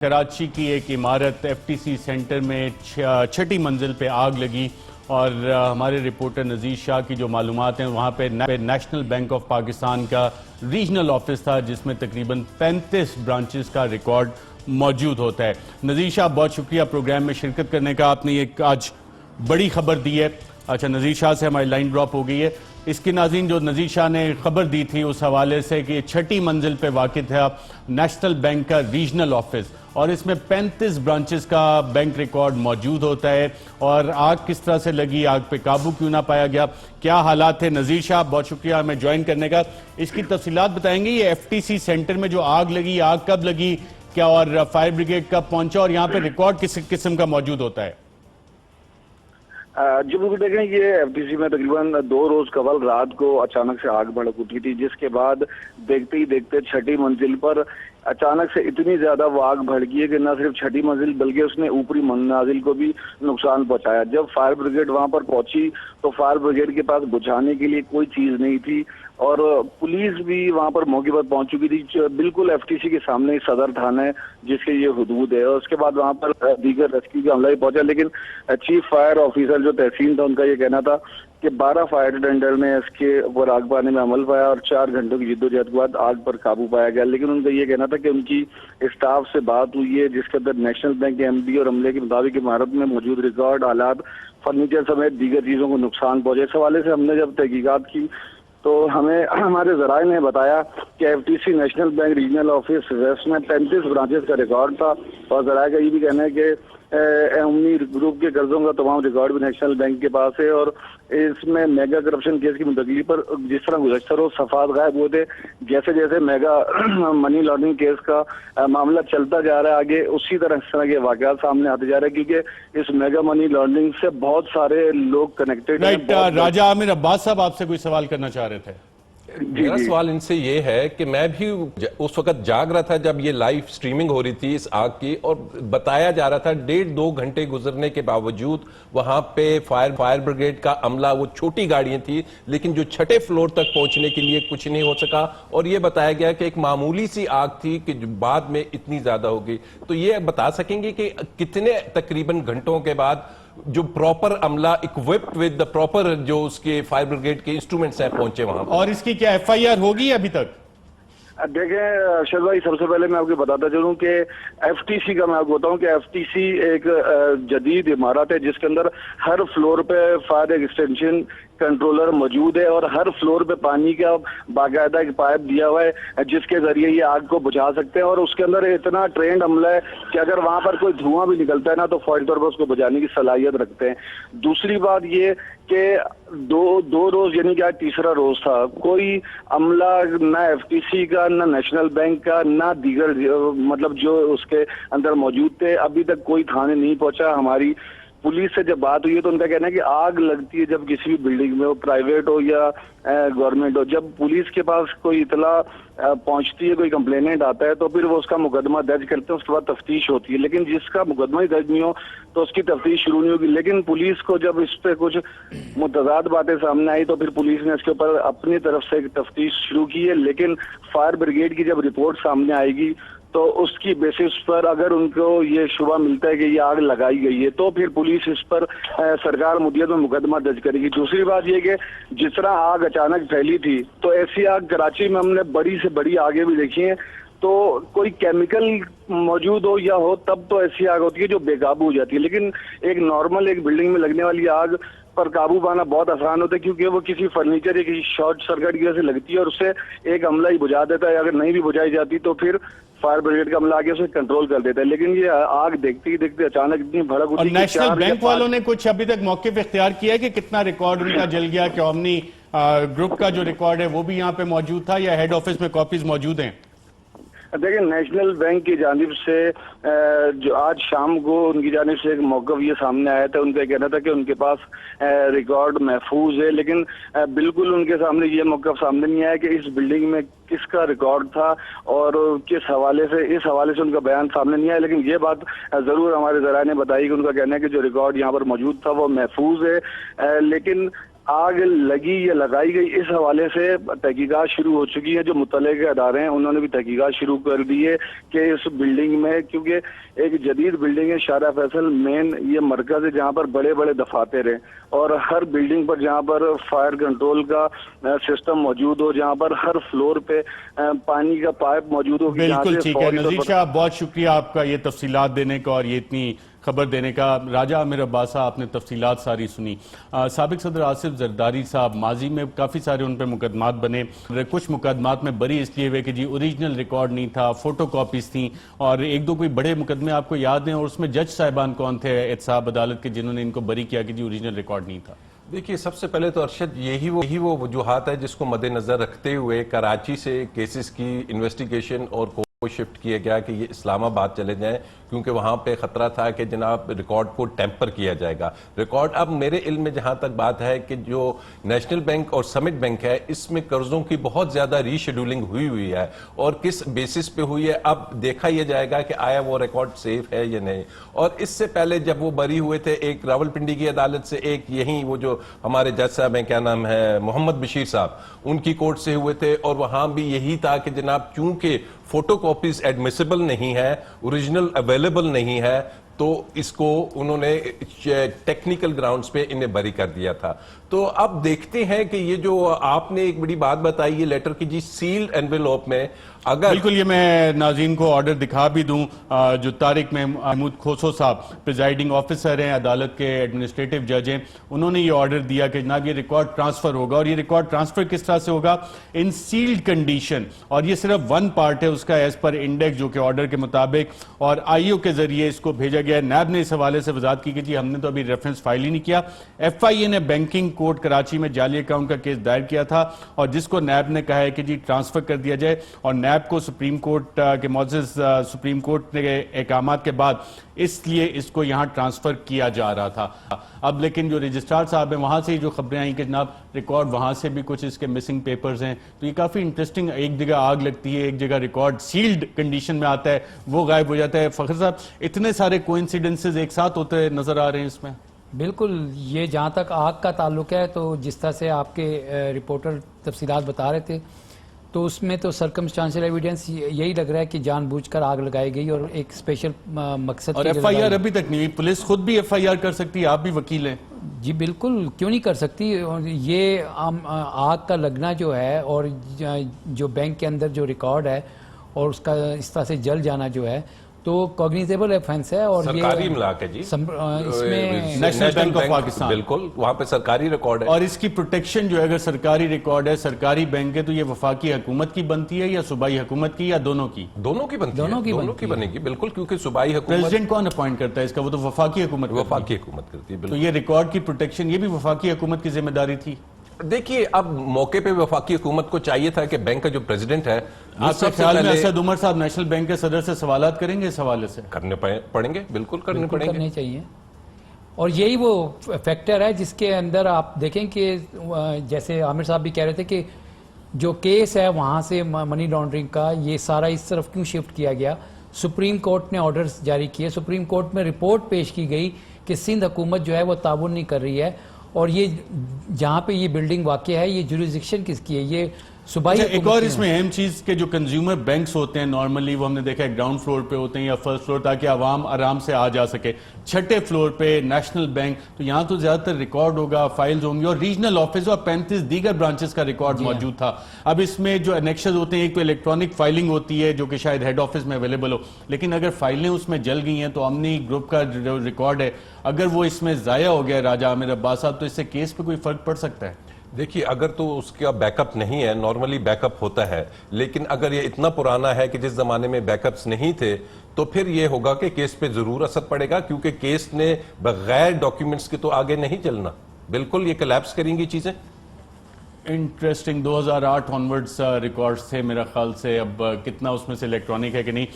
कराची की एक इमारत एफटीसी सेंटर में छठी मंजिल पे आग लगी और हमारे रिपोर्टर नज़ीर शाह की जो मालूमात हैं वहाँ पे नेशनल बैंक ऑफ पाकिस्तान का रीजनल ऑफिस था जिसमें तकरीबन 35 ब्रांचेस का रिकॉर्ड मौजूद होता है। नज़ीर शाह, बहुत शुक्रिया प्रोग्राम में शिरकत करने का। आपने एक आज बड़ी खबर दी है। अच्छा, नज़ीर शाह से हमारी लाइन ड्रॉप हो गई है। इसकी नाज़रीन, जो नज़ीर शाह ने खबर दी थी उस हवाले से कि छठी मंजिल पे वाक़िह था नेशनल बैंक का रीजनल ऑफिस और इसमें 35 ब्रांचेस का बैंक रिकॉर्ड मौजूद होता है। और आग किस तरह से लगी, आग पे काबू क्यों ना पाया गया, क्या हालात थे? नज़ीर शाह, बहुत शुक्रिया हमें ज्वाइन करने का। इसकी तफसीलात बताएंगे। ये एफटीसी सेंटर में जो आग लगी, आग कब लगी, क्या और फायर ब्रिगेड कब पहुंचा और यहाँ पे रिकॉर्ड किस किस्म का मौजूद होता है? जी बिल्कुल, देखें, ये एफटीसी में तकरीबन 2 रोज कबल रात को अचानक से आग भड़क उठी थी, जिसके बाद देखते ही देखते छठी मंजिल पर अचानक से इतनी ज्यादा वो आग भड़की है कि न सिर्फ छठी मंजिल बल्कि उसने ऊपरी मंजिल को भी नुकसान पहुंचाया। जब फायर ब्रिगेड वहां पर पहुंची तो फायर ब्रिगेड के पास बुझाने के लिए कोई चीज नहीं थी और पुलिस भी वहां पर मौके पर पहुंच चुकी थी। बिल्कुल एफटीसी के सामने सदर थाना है जिसके ये हुदूद है। और उसके बाद वहां पर दीगर रेस्क्यू का अमला भी पहुंचा, लेकिन चीफ फायर ऑफिसर जो तहसील था उनका ये कहना था कि 12 फायर टेंडर ने इसके ऊपर आग पाने में अमल पाया और 4 घंटों की जिद्दोजहद के बाद आग पर काबू पाया गया। लेकिन उनका ये कहना था कि उनकी स्टाफ से बात हुई है जिसके अंदर नेशनल बैंक के एमडी और अमले के मुताबिक इमारत में मौजूद रिकॉर्ड, आलात, फर्नीचर समेत दीगर चीजों को नुकसान पहुंचे। इस हवाले से हमने जब तहकीकात की तो हमें हमारे जराए ने बताया कि FTC national bank regional office west में 35 ब्रांचेस का रिकॉर्ड था और जराए का ये भी कहना है कि उम्मी ग्रुप के कर्जों का तमाम रिकॉर्ड भी नेशनल बैंक के पास है। और इसमें मेगा करप्शन केस की मुंतकली पर जिस तरह गुज़श्ता रोज सफात गायब हुए थे, जैसे जैसे मेगा मनी लॉन्ड्रिंग केस का मामला चलता जा रहा है आगे, उसी तरह इस तरह के वाक़यात सामने आते जा रहे हैं क्योंकि इस मेगा मनी लॉन्ड्रिंग से बहुत सारे लोग कनेक्टेड हैं। राजा आमिर अब्बास साहब आपसे कोई सवाल करना चाह रहे थे? मेरा सवाल इनसे ये है कि मैं भी उस वक्त जाग रहा था जब ये लाइव स्ट्रीमिंग हो रही थी इस आग की, और बताया जा रहा था 1.5-2 घंटे गुजरने के बावजूद वहां पे फायर ब्रिगेड का अमला, वो छोटी गाड़ियां थी लेकिन जो छठे फ्लोर तक पहुंचने के लिए कुछ नहीं हो सका। और ये बताया गया कि एक मामूली सी आग थी कि बाद में इतनी ज्यादा हो गई। तो ये बता सकेंगे कि कितने तकरीबन घंटों के बाद जो प्रॉपर अमला इक्विप्ड विद द प्रॉपर जो उसके फायर ब्रिगेड के इंस्ट्रूमेंट्स हैं पहुंचे वहां? और इसकी क्या एफआईआर होगी अभी तक? देखें अरशद भाई, सबसे पहले मैं आपको बताता चलूं कि एफटीसी का मैं आपको बताऊं कि एफटीसी एक जदीद इमारत है जिसके अंदर हर फ्लोर पे फायर एक्सटेंशन कंट्रोलर मौजूद है और हर फ्लोर पे पानी का बाकायदा एक पाइप दिया हुआ है जिसके जरिए ये आग को बुझा सकते हैं। और उसके अंदर इतना ट्रेंड अमला है कि अगर वहां पर कोई धुआं भी निकलता है ना तो फौरी तौर पर उसको बुझाने की सलाहियत रखते हैं। दूसरी बात ये कि दो रोज यानी कि आज तीसरा रोज था, कोई अमला ना एफटीसी का, ना नेशनल बैंक का, ना दीगर मतलब जो उसके अंदर मौजूद थे, अभी तक कोई थाने नहीं पहुंचा। हमारी पुलिस से जब बात हुई है तो उनका कहना है कि आग लगती है जब किसी भी बिल्डिंग में, वो प्राइवेट हो या गवर्नमेंट हो, जब पुलिस के पास कोई इतला पहुंचती है, कोई कंप्लेनेंट आता है तो फिर वो उसका मुकदमा दर्ज करते हैं, उसके बाद तफ्तीश होती है। लेकिन जिसका मुकदमा ही दर्ज नहीं हो तो उसकी तफ्तीश शुरू नहीं होगी। लेकिन पुलिस को जब इस पे कुछ मुतजाद बातें सामने आई तो फिर पुलिस ने इसके ऊपर अपनी तरफ से तफ्तीश शुरू की है। लेकिन फायर ब्रिगेड की जब रिपोर्ट सामने आएगी तो उसकी बेसिस पर अगर उनको ये शुबा मिलता है कि ये आग लगाई गई है तो फिर पुलिस इस पर सरकार मुद्दत में मुकदमा दर्ज करेगी। दूसरी बात ये कि जिस तरह आग अचानक फैली थी तो ऐसी आग कराची में हमने बड़ी से बड़ी आगे भी देखी है, तो कोई केमिकल मौजूद हो या हो तब तो ऐसी आग होती है जो बेकाबू हो जाती है। लेकिन एक नॉर्मल एक बिल्डिंग में लगने वाली आग पर काबू पाना बहुत आसान होता है क्योंकि वो किसी फर्नीचर या किसी शॉर्ट सर्किट की वजह से लगती है और उससे एक अमला ही बुझा देता है। अगर नहीं भी बुझाई जाती तो फिर फायर ब्रिगेड का अमला आके उसे कंट्रोल कर देता है। लेकिन ये आग देखते ही देखते अचानक इतनी भड़क उठी। नेशनल बैंक वालों ने कुछ अभी तक मौक़िफ़ इख्तियार किया है कि कितना रिकॉर्ड उनका जल गया? कि ओमनी ग्रुप का जो रिकॉर्ड है वो भी यहाँ पे मौजूद था या हेड ऑफिस में कॉपीज मौजूद हैं? देखिए, नेशनल बैंक की जानिब से जो आज शाम को उनकी जानिब से एक मौक़िफ़ ये सामने आया था, उनका कहना था कि उनके पास रिकॉर्ड महफूज है। लेकिन बिल्कुल उनके सामने ये मौक़िफ़ सामने नहीं आया कि इस बिल्डिंग में किसका रिकॉर्ड था और किस हवाले से, इस हवाले से उनका बयान सामने नहीं आया। लेकिन ये बात जरूर हमारे ज़राए ने बताई कि उनका कहना है कि जो रिकॉर्ड यहाँ पर मौजूद था वो महफूज है। लेकिन آگ لگی یا لگائی گئی، اس حوالے سے تحقیقات شروع ہو چکی ہیں. جو متعلقہ ادارے ہیں انہوں نے بھی تحقیقات شروع کر دی ہے کہ اس بلڈنگ میں، کیونکہ ایک جدید بلڈنگ ہے شارع فیصل مین، یہ مرکز ہے جہاں پر بڑے بڑے دفاتر ہیں، اور ہر بلڈنگ پر جہاں پر فائر کنٹرول کا سسٹم موجود ہو، جہاں پر ہر فلور پہ پانی کا پائپ موجود ہو. بالکل ٹھیک ہے نذیر شاہ، بہت شکریہ آپ کا یہ تفصیلات دینے کا اور یہ اتنی خبر دینے کا. راجہ عامر عباس صاحب، آپ نے تفصیلات ساری سنی. سابق صدر آصف زرداری صاحب، ماضی میں کافی سارے ان پہ مقدمات بنے، کچھ مقدمات میں بری اس لیے ہوئے کہ جی اوریجنل ریکارڈ نہیں تھا، فوٹو کاپیز تھیں، اور ایک دو کوئی بڑے مقدمے آپ کو یاد ہیں، اور اس میں جج صاحبان کون تھے احتساب عدالت کے جنہوں نے ان کو بری کیا کہ جی اوریجنل ریکارڈ نہیں تھا؟ دیکھیے، سب سے پہلے تو ارشد یہی وہ وجوہات ہے جس کو مد نظر رکھتے ہوئے کراچی سے کیسز کی انویسٹیگیشن اور کو شفٹ کیا گیا کہ یہ اسلام آباد چلے جائیں، کیونکہ وہاں پہ خطرہ تھا کہ جناب ریکارڈ کو ٹیمپر کیا جائے گا. ریکارڈ اب میرے علم میں جہاں تک بات ہے کہ جو نیشنل بینک اور سمٹ بینک ہے، اس میں قرضوں کی بہت زیادہ ری شیڈولنگ ہوئی ہے، اور کس بیسس پہ ہوئی ہے اب دیکھا یہ جائے گا کہ آیا وہ ریکارڈ سیف ہے یا نہیں. اور اس سے پہلے جب وہ بری ہوئے تھے، ایک راولپنڈی کی عدالت سے، ایک یہیں وہ جو ہمارے جج صاحب ہیں، کیا نام ہے، محمد بشیر صاحب، ان کی کورٹ سے ہوئے تھے، اور وہاں بھی یہی تھا کہ جناب چونکہ فوٹو کاپیز ایڈمیسیبل نہیں ہے، اوریجنل اویلیبل نہیں ہے، تو اس کو انہوں نے ٹیکنیکل گراؤنڈز پہ انہیں بری کر دیا تھا. تو اب دیکھتے ہیں کہ یہ جو آپ نے ایک بڑی بات بتائی ہے لیٹر کی، جی سیلڈ انویلوپ میں اگر بالکل، یہ میں ناظرین کو آرڈر دکھا بھی دوں. جو طارق محمود کھوسو صاحب پریزائڈنگ آفیسر ہیں، عدالت کے ایڈمنسٹریٹو جج ہیں، انہوں نے یہ آرڈر دیا کہ جناب یہ ریکارڈ ٹرانسفر ہوگا. اور یہ ریکارڈ ٹرانسفر کس طرح سے ہوگا؟ ان سیلڈ کنڈیشن، اور یہ صرف ون پارٹ ہے اس کا ایز پر انڈیکس، جو کہ آرڈر کے مطابق، اور آئی او کے ذریعے اس کو بھیجا گیا. نیب نے اس حوالے سے وضاحت کی کہ جی ہم نے تو ابھی ریفرنس فائل ہی نہیں کیا. ایف آئی اے نے بینکنگ کورٹ کراچی میں جعلی اکاؤنٹ کا کیس دائر کیا تھا، اور جس کو نیب نے کہا ہے کہ جی ٹرانسفر کر دیا جائے. اور نیب کو سپریم کورٹ کے معزز سپریم کورٹ کے احکامات کے بعد اس لیے اس کو یہاں ٹرانسفر کیا جا رہا تھا. اب لیکن جو رجسٹرار صاحب ہیں وہاں سے جو خبریں آئیں کہ جناب ریکارڈ وہاں سے بھی کچھ اس کے مسنگ پیپرز ہیں، تو یہ کافی انٹرسٹنگ. ایک جگہ آگ لگتی ہے، ایک جگہ ریکارڈ سیلڈ کنڈیشن میں آتا ہے، وہ غائب ہو جاتا ہے. فخر صاحب، اتنے سارے کوئنسیڈنسز ایک ساتھ ہوتے نظر آ رہے ہیں اس میں. بالکل، یہ جہاں تک آگ کا تعلق ہے تو جس طرح سے آپ کے رپورٹر تفصیلات بتا رہے تھے، تو اس میں تو سرکمسٹانشل ایویڈنس یہی لگ رہا ہے کہ جان بوجھ کر آگ لگائی گئی اور ایک اسپیشل مقصد. اور ایف آئی آر ابھی تک نہیں، پولیس خود بھی ایف آئی آر کر سکتی ہے، آپ بھی وکیل ہیں. جی بالکل، کیوں نہیں کر سکتی. یہ آگ کا لگنا جو ہے، اور جو بینک کے اندر جو ریکارڈ ہے اور اس کا اس طرح سے جل جانا جو ہے، تو کوگنیزیبل ایفنس ہے. اور سرکاری املاک ہے جی، اس میں نیشنل بینک آف پاکستان، بالکل وہاں پہ سرکاری ریکارڈ ہے. اور اس کی پروٹیکشن جو ہے، اگر سرکاری ریکارڈ ہے، سرکاری بینک ہے، تو یہ وفاقی حکومت کی بنتی ہے یا صوبائی حکومت کی، یا دونوں کی؟ دونوں کی بنتی ہے، دونوں کی بنے گی بالکل، کیونکہ صوبائی حکومت. پریزیڈنٹ کون اپوائنٹ کرتا ہے اس کا؟ وہ تو وفاقی حکومت کرتی ہے. تو یہ ریکارڈ کی پروٹیکشن یہ بھی وفاقی حکومت کی ذمہ داری تھی. دیکھیے، اب موقع پہ وفاقی حکومت کو چاہیے تھا کہ بینک کا جو پریزیڈنٹ ہے، آپ کے خیال میں اسد عمر صاحب نیشنل بینک کے صدر سے سوالات کریں گے اس حوالے سے؟ کرنے پڑیں گے، بالکل کرنے چاہیے. اور یہی وہ فیکٹر ہے جس کے اندر آپ دیکھیں کہ جیسے عامر صاحب بھی کہہ رہے تھے کہ جو کیس ہے وہاں سے منی لانڈرنگ کا، یہ سارا اس طرف کیوں شفٹ کیا گیا. سپریم کورٹ نے آرڈرز جاری کیے، سپریم کورٹ میں رپورٹ پیش کی گئی کہ سندھ حکومت جو ہے وہ تعاون نہیں کر رہی ہے، اور یہ جہاں پہ یہ بلڈنگ واقع ہے یہ جوریزڈکشن کس کی ہے؟ یہ صوبائی. ایک اور اس میں اہم چیز کہ جو کنزیومر بینکس ہوتے ہیں نارملی وہ ہم نے دیکھا ہے گراؤنڈ فلور پہ ہوتے ہیں یا فرسٹ فلور، تاکہ عوام آرام سے آ جا سکے. چھٹے فلور پہ نیشنل بینک، تو یہاں تو زیادہ تر ریکارڈ ہوگا، فائلز ہوں گی، اور ریجنل آفس اور 35 دیگر برانچز کا ریکارڈ موجود تھا. اب اس میں جو انیکشز ہوتے ہیں، ایک تو الیکٹرانک فائلنگ ہوتی ہے جو کہ شاید ہیڈ آفس میں اویلیبل ہو، لیکن اگر فائلیں اس میں جل گئی ہیں تو امنی گروپ کا جو ریکارڈ ہے اگر وہ اس میں ضائع ہو گیا راجہ عامر عباس صاحب، تو اس سے کیس پہ کوئی فرق پڑ سکتا ہے؟ دیکھیے، اگر تو اس کا بیک اپ نہیں ہے، نارملی بیک اپ ہوتا ہے، لیکن اگر یہ اتنا پرانا ہے کہ جس زمانے میں بیک اپس نہیں تھے، تو پھر یہ ہوگا کہ کیس پہ ضرور اثر پڑے گا، کیونکہ کیس نے بغیر ڈاکیومنٹس کے تو آگے نہیں چلنا. بالکل یہ کلیپس کریں گی چیزیں. انٹرسٹنگ. 2008 آنورڈز ریکارڈز تھے میرا خیال سے، اب کتنا اس میں سے الیکٹرانک ہے کہ نہیں.